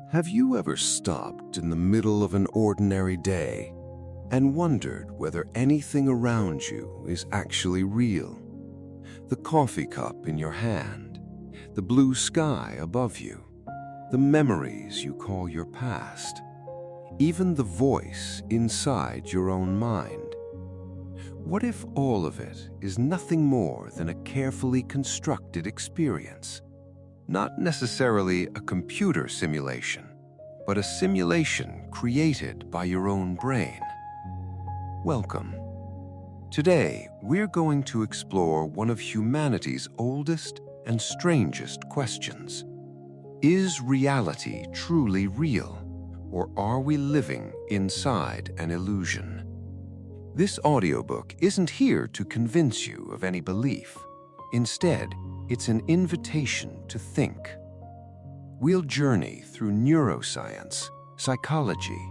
Have you ever stopped in the middle of an ordinary day and wondered whether anything around you is actually real? The coffee cup in your hand, the blue sky above you, the memories you call your past, even the voice inside your own mind. What if all of it is nothing more than a carefully constructed experience? Not necessarily a computer simulation, but a simulation created by your own brain. Welcome. Today, we're going to explore one of humanity's oldest and strangest questions. Is reality truly real, or are we living inside an illusion? This audiobook isn't here to convince you of any belief. Instead, it's an invitation to think. We'll journey through neuroscience, psychology,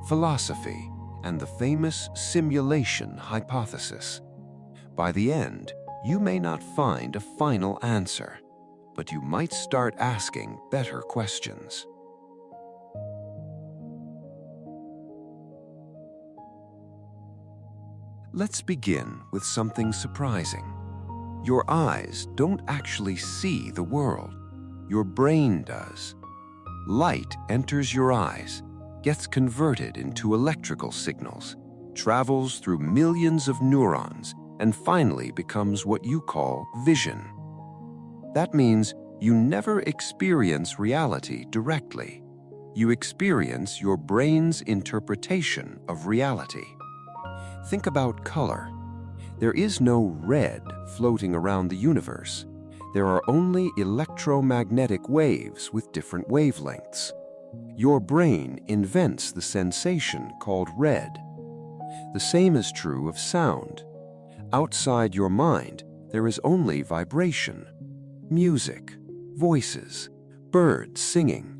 philosophy, and the famous simulation hypothesis. By the end, you may not find a final answer, but you might start asking better questions. Let's begin with something surprising. Your eyes don't actually see the world. Your brain does. Light enters your eyes, gets converted into electrical signals, travels through millions of neurons, and finally becomes what you call vision. That means you never experience reality directly. You experience your brain's interpretation of reality. Think about color. There is no red floating around the universe. There are only electromagnetic waves with different wavelengths. Your brain invents the sensation called red. The same is true of sound. Outside your mind, there is only vibration, music, voices, birds singing.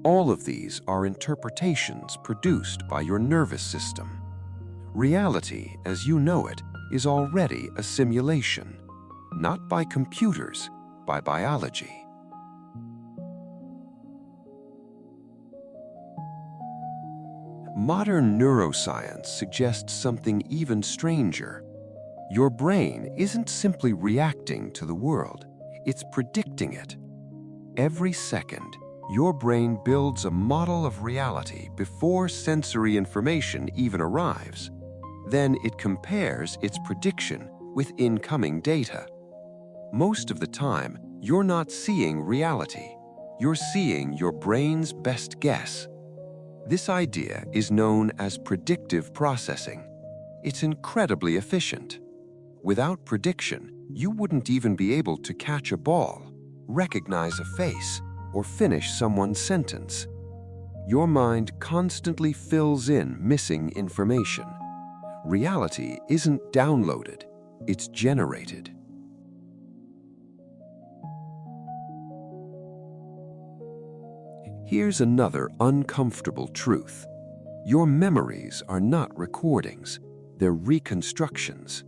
All of these are interpretations produced by your nervous system. Reality, as you know it, is already a simulation, not by computers, by biology. Modern neuroscience suggests something even stranger. Your brain isn't simply reacting to the world, it's predicting it. Every second, your brain builds a model of reality before sensory information even arrives. Then it compares its prediction with incoming data. Most of the time, you're not seeing reality. You're seeing your brain's best guess. This idea is known as predictive processing. It's incredibly efficient. Without prediction, you wouldn't even be able to catch a ball, recognize a face, or finish someone's sentence. Your mind constantly fills in missing information. Reality isn't downloaded, it's generated. Here's another uncomfortable truth. Your memories are not recordings, they're reconstructions.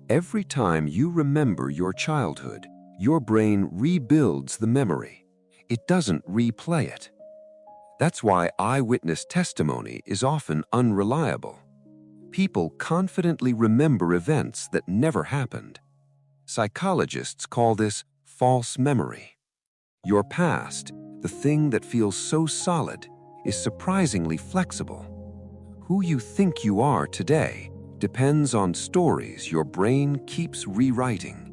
Every time you remember your childhood, your brain rebuilds the memory. It doesn't replay it. That's why eyewitness testimony is often unreliable. People confidently remember events that never happened. Psychologists call this false memory. Your past, the thing that feels so solid, is surprisingly flexible. Who you think you are today depends on stories your brain keeps rewriting.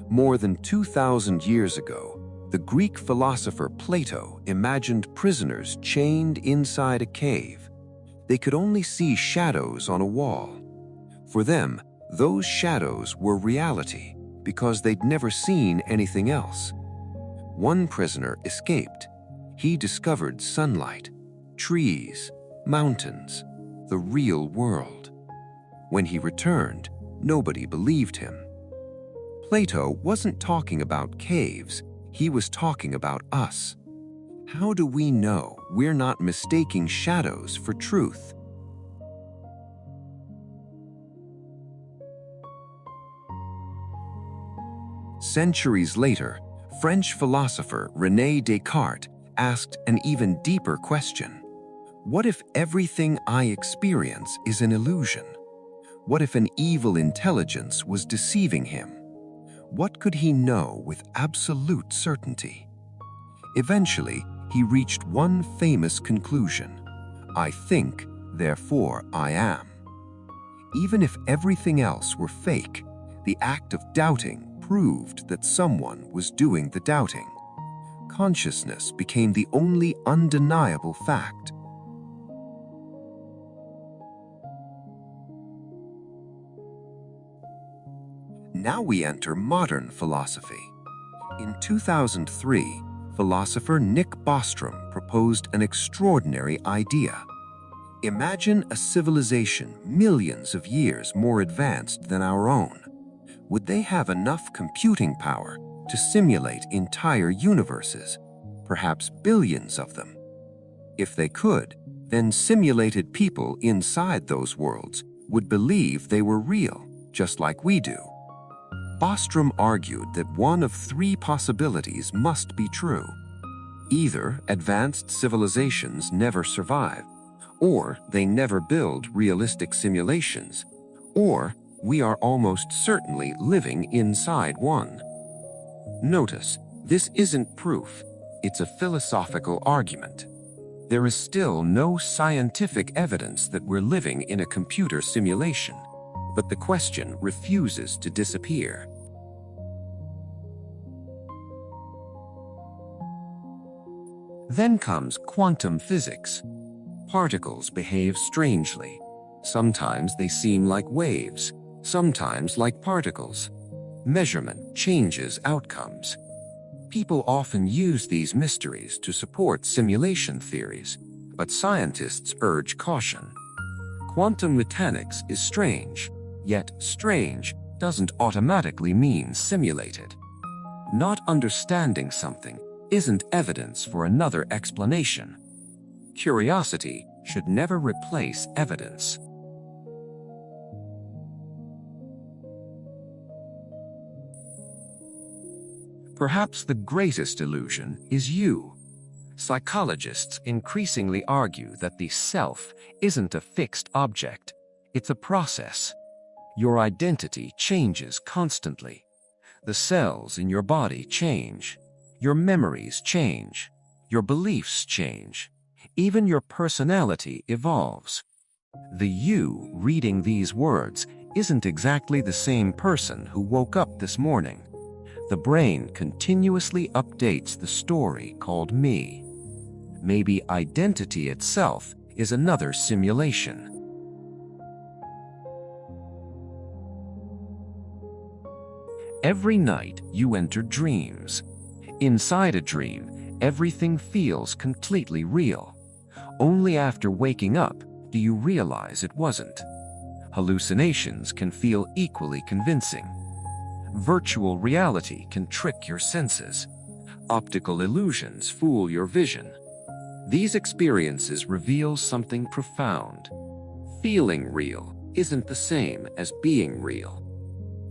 More than 2,000 years ago, the Greek philosopher Plato imagined prisoners chained inside a cave. They could only see shadows on a wall. For them, those shadows were reality because they'd never seen anything else. One prisoner escaped. He discovered sunlight, trees, mountains, the real world. When he returned, nobody believed him. Plato wasn't talking about caves. He was talking about us. How do we know we're not mistaking shadows for truth? Centuries later, French philosopher René Descartes asked an even deeper question. What if everything I experience is an illusion? What if an evil intelligence was deceiving him? What could he know with absolute certainty? Eventually, he reached one famous conclusion. I think, therefore I am. Even if everything else were fake, the act of doubting proved that someone was doing the doubting. Consciousness became the only undeniable fact. Now we enter modern philosophy. In 2003, philosopher Nick Bostrom proposed an extraordinary idea. Imagine a civilization millions of years more advanced than our own. Would they have enough computing power to simulate entire universes, perhaps billions of them? If they could, then simulated people inside those worlds would believe they were real, just like we do. Bostrom argued that one of three possibilities must be true. Either advanced civilizations never survive, or they never build realistic simulations, or we are almost certainly living inside one. Notice, this isn't proof, it's a philosophical argument. There is still no scientific evidence that we're living in a computer simulation, but the question refuses to disappear. Then comes quantum physics. Particles behave strangely. Sometimes they seem like waves, sometimes like particles. Measurement changes outcomes. People often use these mysteries to support simulation theories, but scientists urge caution. Quantum mechanics is strange, yet strange doesn't automatically mean simulated. Not understanding something isn't evidence for another explanation. Curiosity should never replace evidence. Perhaps the greatest illusion is you. Psychologists increasingly argue that the self isn't a fixed object, it's a process. Your identity changes constantly. The cells in your body change. Your memories change. Your beliefs change. Even your personality evolves. The you reading these words isn't exactly the same person who woke up this morning. The brain continuously updates the story called me. Maybe identity itself is another simulation. Every night you enter dreams. Inside a dream, everything feels completely real. Only after waking up do you realize it wasn't. Hallucinations can feel equally convincing. Virtual reality can trick your senses. Optical illusions fool your vision. These experiences reveal something profound. Feeling real isn't the same as being real.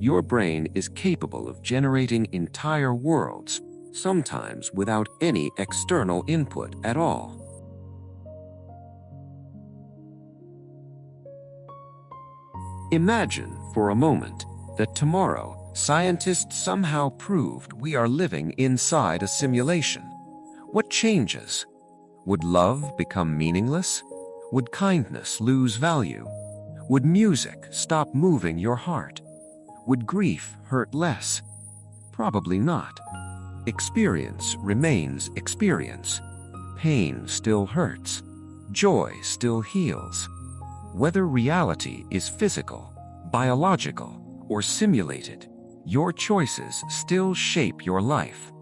Your brain is capable of generating entire worlds, sometimes without any external input at all. Imagine for a moment that tomorrow scientists somehow proved we are living inside a simulation. What changes? Would love become meaningless? Would kindness lose value? Would music stop moving your heart? Would grief hurt less? Probably not. Experience remains experience. Pain still hurts. Joy still heals. Whether reality is physical, biological, or simulated, your choices still shape your life.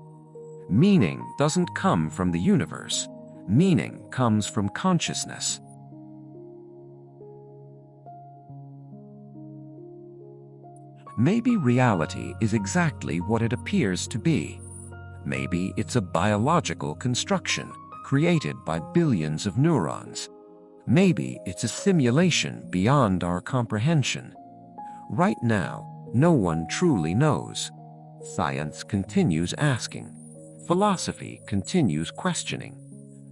Meaning doesn't come from the universe. Meaning comes from consciousness. Maybe reality is exactly what it appears to be. Maybe it's a biological construction created by billions of neurons. Maybe it's a simulation beyond our comprehension. Right now, no one truly knows. Science continues asking. Philosophy continues questioning.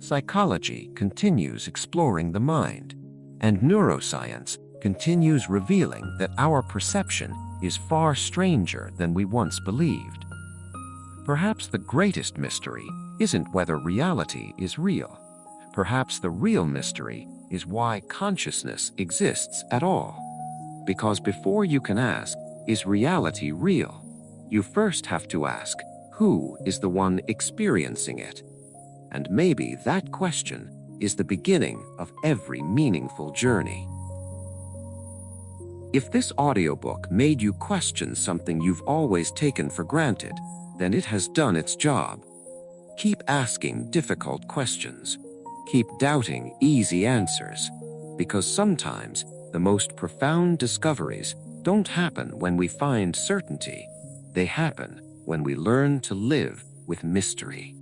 Psychology continues exploring the mind. And neuroscience continues revealing that our perception is far stranger than we once believed. Perhaps the greatest mystery isn't whether reality is real. Perhaps the real mystery is why consciousness exists at all. Because before you can ask, is reality real? You first have to ask, who is the one experiencing it? And maybe that question is the beginning of every meaningful journey. If this audiobook made you question something you've always taken for granted, then it has done its job. Keep asking difficult questions. Keep doubting easy answers, because sometimes the most profound discoveries don't happen when we find certainty. They happen when we learn to live with mystery.